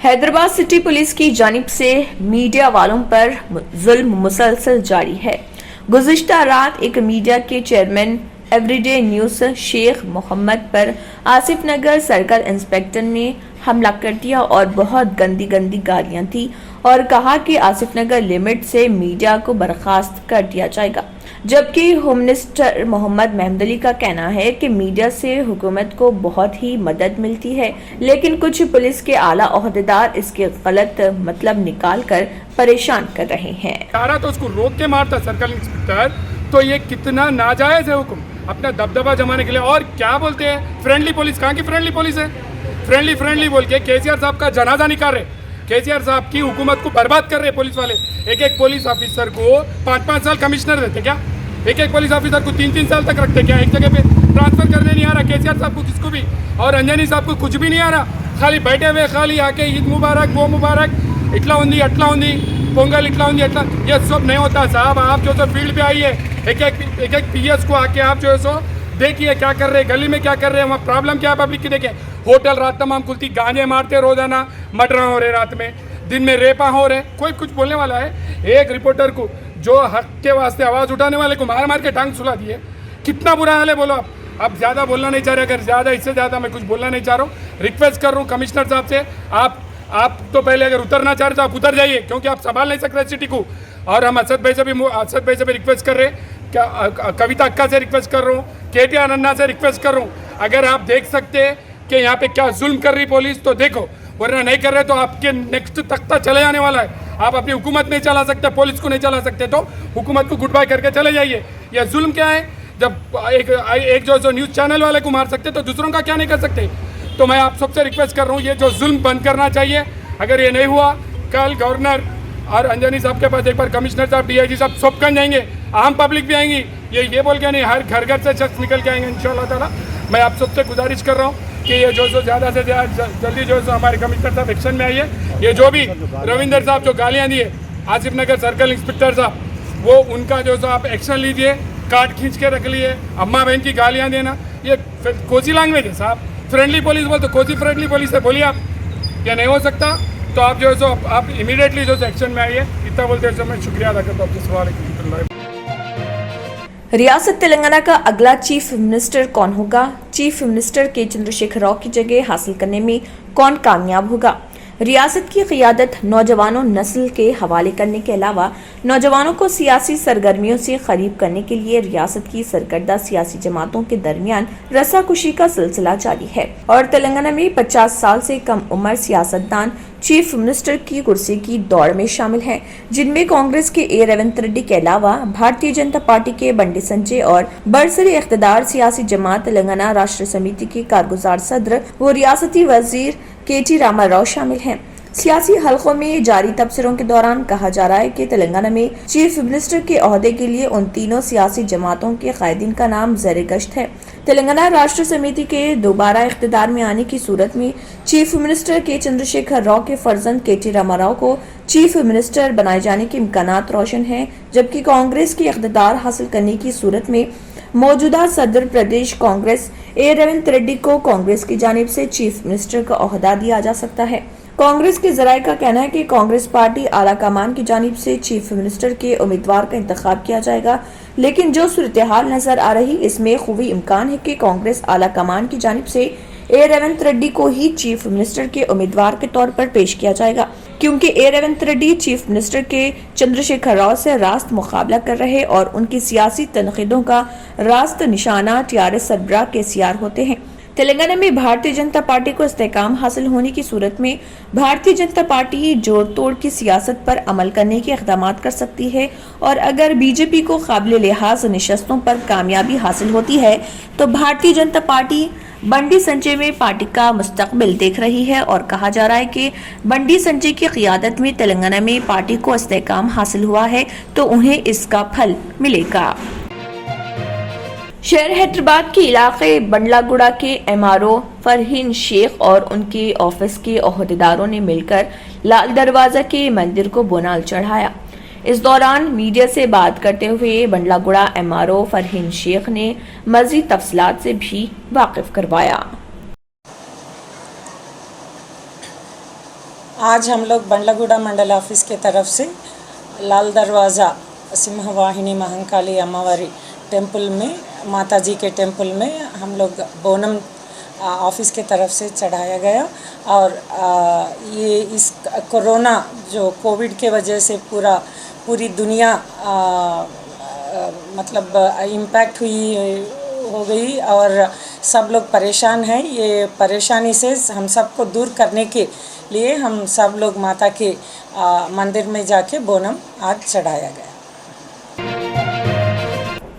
Hyderabad city police की जानिब से मीडिया वालों पर जुल्म मुसलसल जारी है। गुज़िश्ता रात एक मीडिया के chairman everyday news Sheikh Mohammad पर आसिफ नगर सर्कल इंस्पेक्टर ने हमला कर दिया और बहुत गंदी गंदी गालियां दी और कहा कि आसिफ नगर लिमिट से मीडिया को बर्खास्त कर दिया जाएगा। जबकि होम मिनिस्टर मोहम्मद महमूद अली का कहना है कि मीडिया से हुकूमत को बहुत ही मदद मिलती है, लेकिन कुछ पुलिस के आला ओहदेदार इसके गलत मतलब निकाल कर परेशान कर रहे हैं। तो उसको रोक के मारता सर्कल इंस्पेक्टर, तो ये कितना नाजायज है हुक्म अपना दबदबा जमाने के लिए। और क्या बोलते हैं फ्रेंडली पुलिस, कहाँ की फ्रेंडली पुलिस है? फ्रेंडली बोल के केसीआर साहब का जनाजा निकाल रहे, केसीआर साहब की हुकूमत को बर्बाद कर रहे पुलिस वाले। एक पुलिस ऑफिसर को 5-5 साल कमिश्नर देते क्या? एक पुलिस ऑफिसर को 3-3 साल तक रखते क्या? एक जगह पे ट्रांसफर करने नहीं आ रहा केसीआर साहब को, किसको भी, और अंजनी साहब को कुछ भी नहीं आ रहा। खाली बैठे हुए खाली आके ईद मुबारक, वो मुबारक, इतला उंदी अटला उंदी, पोंगल इतला उंदी अटला, ये सब नहीं होता साहब। आप जो सो फील्ड पे आइए, एक पीएस को आके आप जो है सो देखिए क्या कर रहे हैं, गली में क्या कर रहे हैं, वहाँ प्रॉब्लम क्या है पब्लिक की। देखिए होटल रात तमाम खुलती, गांजे मारते रोजाना, मर्डर हो रहे रात में, दिन में रेपा हो रहे, कोई कुछ बोलने वाला है? एक रिपोर्टर को जो हक के वास्ते आवाज़ उठाने वाले को मार मार के टांग सुला दिए, कितना बुरा हाल है बोलो आप। अब ज़्यादा बोलना नहीं चाह रहे, अगर ज़्यादा इससे ज़्यादा मैं कुछ बोलना नहीं चाह रहा हूँ। रिक्वेस्ट कर रहा हूँ कमिश्नर साहब से, आप तो पहले अगर उतरना चाह रहे तो आप उतर जाइए, क्योंकि आप संभाल नहीं सक रहे सिटी को। और हम असद भाई से भी रिक्वेस्ट कर रहे हैं, कविता अक्का से रिक्वेस्ट कर रहा हूँ, KTR अन्ना से रिक्वेस्ट कर रहा हूँ, अगर आप देख सकते हैं कि यहाँ पे क्या जुल्म कर रही पुलिस तो देखो, वरना नहीं कर रहे तो आपके नेक्स्ट तख्ता चले जाने वाला है। आप अपनी हुकूमत नहीं चला सकते, पुलिस को नहीं चला सकते, तो हुकूमत को गुड बाय करके चले जाइए। यह जुल्म क्या है? जब एक जो न्यूज़ चैनल वाले को मार सकते तो दूसरों का क्या नहीं कर सकते? तो मैं आप सबसे रिक्वेस्ट कर रहा हूँ, ये जो जुल्म बंद करना चाहिए। अगर ये नहीं हुआ, कल गवर्नर और अंजनी साहब के पास एक बार कमिश्नर साहब, DIG साहब सब कन जाएंगे, आम पब्लिक भी आएंगी, ये बोल के नहीं, हर घर से शख्स निकल के आएंगे इंशाअल्लाह ताला। मैं आप सबसे गुजारिश कर रहा हूँ कि ये जो ज़्यादा से ज़्यादा जल्दी जो हमारे कमिश्नर साहब एक्शन में आइए। ये जो भी रविंदर साहब जो गालियाँ दिए आसिफ नगर सर्कल इंस्पेक्टर साहब, वो उनका जो आप एक्शन लीजिए, कार्ड खींच के रख लिए। अम्मा बहन की गालियाँ देना ये कोसी लैंग्वेज है साहब। फ्रेंडली पुलिस बोल तो कोसी फ्रेंडली पुलिस है, बोलिए आप, क्या नहीं हो सकता? तो आप जो है सो आप इमीडिएटली जो एक्शन में आइए। इतना बोलते हैं मैं शुक्रिया अदा करता हूँ आपके सवाल के। रियासत तेलंगाना का अगला चीफ मिनिस्टर कौन होगा? चीफ मिनिस्टर के चंद्रशेखर राव की जगह हासिल करने में कौन कामयाब होगा? रियासत की क़ियादत नौजवानों नस्ल के हवाले करने के अलावा नौजवानों को सियासी सरगर्मियों से करीब करने के लिए रियासत की सरकर्दा सियासी जमातों के दरमियान रस्साकुशी का सिलसिला जारी है और तेलंगाना में 50 साल से कम उम्र सियासतदान चीफ मिनिस्टर की कुर्सी की दौड़ में शामिल हैं, जिनमें कांग्रेस के A रेवंत रेड्डी के अलावा भारतीय जनता पार्टी के बंडी संजय और बरसरे इख्तिदार सियासी जमात तेलंगाना राष्ट्र समिति के कारगुजार सदर व रियासती वजीर KT रामाराव शामिल हैं। सियासी हलकों में जारी तबसरों के दौरान कहा जा रहा है कि तेलंगाना में चीफ मिनिस्टर के ओहदे के लिए उन तीनों सियासी जमातों के कायदीन का नाम ज़ेर गश्त है। तेलंगाना राष्ट्र समिति के दोबारा इख्तिदार में आने की सूरत में चीफ मिनिस्टर के चंद्रशेखर राव के फर्जंद KT रामाराव को चीफ मिनिस्टर बनाए जाने के इम्कानात रोशन हैं, जबकि कांग्रेस की इख्तिदार हासिल करने की सूरत में मौजूदा सदर प्रदेश कांग्रेस A रेवंत रेड्डी को कांग्रेस की जानिब से चीफ मिनिस्टर का ओहदा दिया जा सकता है। कांग्रेस के जराये का कहना है कि कांग्रेस पार्टी आला कमान की जानिब से चीफ मिनिस्टर के उम्मीदवार का इंतखाब किया जाएगा, लेकिन जो सूरत हाल नजर आ रही इसमें खूबी इम्कान है कि कांग्रेस आला कमान की जानिब से A रेवंत रेड्डी को ही चीफ मिनिस्टर के उम्मीदवार के तौर पर पेश किया जाएगा, क्योंकि A Revanth Reddy chief minister के चंद्रशेखर राव से रास्त मुकाबला कर रहे और उनकी सियासी तनकीदों का रास्त निशाना TRS सरबराह KCR होते हैं। तेलंगाना में भारतीय जनता पार्टी को इस्तेकाम हासिल होने की सूरत में भारतीय जनता पार्टी जोड़ तोड़ की सियासत पर अमल करने के इक़दामात कर सकती है और अगर बीजेपी को काबिल लिहाज नशस्तों पर कामयाबी हासिल होती है तो भारतीय जनता पार्टी बंडी संजय में पार्टी का मुस्तकबिल देख रही है और कहा जा रहा है कि बंडी संजय की क़ियादत में तेलंगाना में पार्टी को इस्तेकाम हासिल हुआ है तो उन्हें इसका फल मिलेगा। शहर हैदराबाद के इलाके बंडलागुड़ा के MRO फरहीन शेख और उनके ऑफिस के ओहदेदारों ने मिलकर लाल दरवाजा के मंदिर को बोनाल चढ़ाया। इस दौरान मीडिया से बात करते हुए बंडलागुड़ा MRO फरहीन शेख ने मज़ीद तफसीलात से भी वाकिफ करवाया। आज हम लोग बंडलगुड़ा मंडल ऑफिस के तरफ से लाल दरवाज़ा सिंहवाहिनी महंकाली अम्मावारी टेम्पल में, माता जी के टेम्पल में हम लोग बोनम ऑफिस के तरफ से चढ़ाया गया। और ये इस कोरोना जो कोविड के वजह से पूरी दुनिया मतलब इम्पैक्ट हो गई और सब लोग परेशान हैं। ये परेशानी से हम सबको दूर करने के लिए हम सब लोग माता के मंदिर में जाके बोनम आज चढ़ाया गया।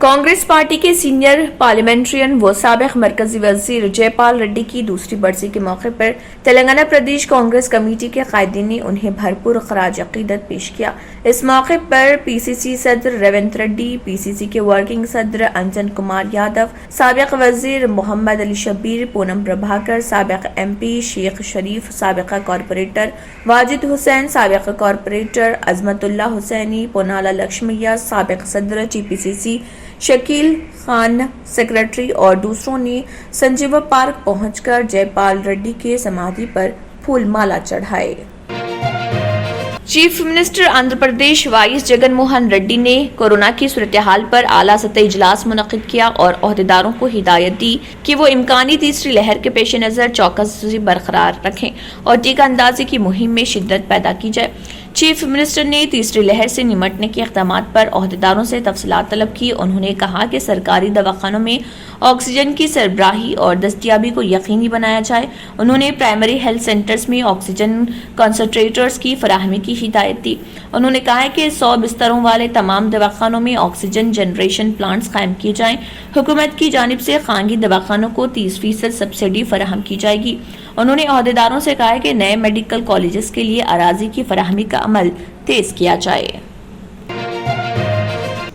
कांग्रेस पार्टी के सीनियर पार्लियामेंट्रियन व साबिक मरकजी वजीर जयपाल रेड्डी की दूसरी बरसी के मौके पर तेलंगाना प्रदेश कांग्रेस कमेटी के कायदीन ने उन्हें भरपूर खराज अकीदत पेश किया। इस मौके पर पीसीसी सदर रेवंत रेड्डी, पीसीसी के वर्किंग सदर अंजन कुमार यादव, साबिक वजीर मोहम्मद अली शब्बीर, पूनम प्रभाकर, साबिक एमपी शेख शरीफ, साबिक कॉरपोरेटर वाजिद हुसैन, साबिक कॉरपोरेटर अजमतुल्ला हुसैनी, पोनाला लक्ष्मैया, साबिक सदर टीपीसीसी शकील खान, सेक्रेटरी और दूसरों ने संजीवा पार्क पहुंचकर जयपाल रेड्डी के समाधि पर फूलमाला चढ़ाए। Chief minister Andhra Pradesh YS Jagan Mohan Reddy ने कोरोना की सूरत-ए-हाल पर आला सतही इजलास मुनक्किद किया और ओहदेदारों को हिदायत दी कि वो इम्कानी तीसरी लहर के पेश नज़र चौकसी बरकरार रखें और टीका अंदाजी की मुहिम में शिद्दत पैदा की जाए। चीफ मिनिस्टर ने तीसरी लहर से निमटने के इक़दामात पर ओहदेदारों से तफसीलात तलब की। उन्होंने कहा कि सरकारी दवाखानों में ऑक्सीजन की सरबराही और दस्तयाबी को यकीनी बनाया जाए। उन्होंने प्राइमरी हेल्थ सेंटर्स में ऑक्सीजन कंसंट्रेटर्स की फराहमी की हिदायत दी। उन्होंने कहा कि 100 बिस्तरों वाले तमाम दवाखानों में ऑक्सीजन जनरेशन प्लांट्स कायम किए जाएं। हुकूमत की जानिब से खानगी दवाखानों को 30% सब्सिडी फराहम की जाएगी। उन्होंने ओहदेदारों से कहा कि नए मेडिकल कॉलेजेस के लिए अराजी की फराहमी का अमल तेज किया जाए।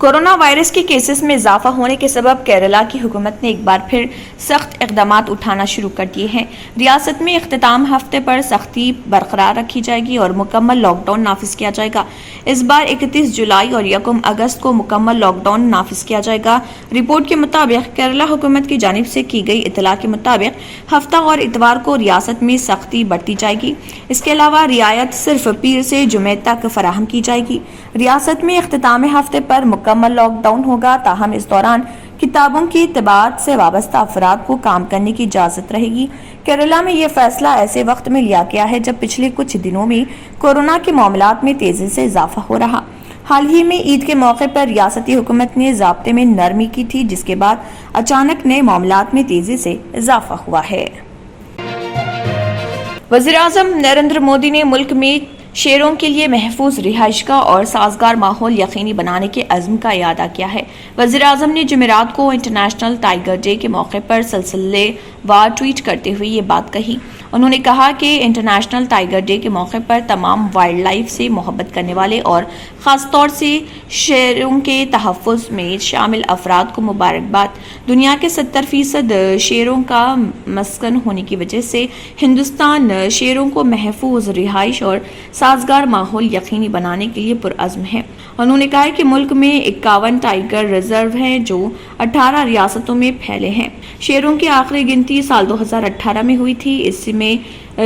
कोरोना वायरस के केसेस में इजाफा होने के सबब केरला की हुकूमत ने एक बार फिर सख्त इक़दामात उठाना शुरू कर दिए हैं। रियासत में इख्तिताम हफ्ते पर सख्ती बरकरार रखी जाएगी और मुकम्मल लॉकडाउन नाफिज किया जाएगा। इस बार 31 जुलाई और 1 अगस्त को मुकम्मल लॉकडाउन नाफिज किया जाएगा। रिपोर्ट के मुताबिक केरला हुकूमत की जानिब से की गई इतला के मुताबिक हफ्ता और इतवार को रियासत में सख्ती बढ़ती जाएगी। इसके अलावा रियायत सिर्फ पीर से जुमे तक फराहम की जाएगी। रियासत में इख्तिताम हफ्ते पर मुकम्मल लॉकडाउन होगा, ताहम इस दौरान किताबों की तबात से वाबस्ता अफराद को काम करने की इजाजत रहेगी। केरला में यह फैसला ऐसे वक्त में लिया गया है जब पिछले कुछ दिनों में कोरोना के मामलात में तेजी से इजाफा हो रहा। हाल ही में ईद के मौके पर रियासती हुकूमत ने ज़ाब्ते में नरमी की थी, जिसके बाद अचानक नए मामलात में तेजी से इजाफा हुआ है। वज़ीर-ए-आज़म नरेंद्र मोदी ने मुल्क में शेरों के लिए महफूज रिहाइशगाह और साजगार माहौल यकीनी बनाने के अज़्म का इयादा किया है। वज़ीर-ए-आज़म ने जुमेरात को इंटरनेशनल टाइगर डे के मौके पर सिलसिलेवार ट्वीट करते हुए ये बात कही। उन्होंने कहा कि इंटरनेशनल टाइगर डे के मौके पर तमाम वाइल्ड लाइफ से मोहब्बत करने वाले और ख़ास तौर से शेरों के तहफ़्फ़ुज़ में शामिल अफराद को मुबारकबाद। दुनिया के 70% शेरों का मस्कन होने की वजह से हिंदुस्तान शेरों को महफूज रिहाइश और साजगार माहौल यकीनी बनाने के लिए पुरअज़्म है। उन्होंने कहा कि मुल्क में 51 टाइगर रिजर्व हैं जो 18 रियासतों में फैले हैं। शेरों की आखिरी गिनती साल 2018 में हुई थी। इसमें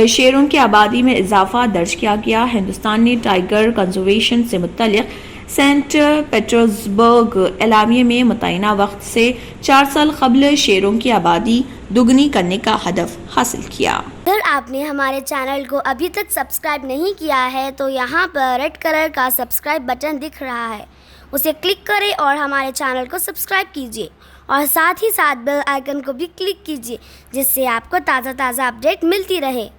शेरों की आबादी में इजाफा दर्ज किया गया। हिंदुस्तान ने टाइगर कंजर्वेशन से मुत्तलिक सेंट पीटर्सबर्ग एलामिया में मुतय्यना वक्त से 4 साल कबल शेरों की आबादी दुगनी करने का हदफ हासिल किया। अगर आपने हमारे चैनल को अभी तक सब्सक्राइब नहीं किया है तो यहाँ पर रेड कलर का सब्सक्राइब बटन दिख रहा है, उसे क्लिक करें और हमारे चैनल को सब्सक्राइब कीजिए और साथ ही साथ बेल आइकन को भी क्लिक कीजिए, जिससे आपको ताज़ा अपडेट मिलती रहे।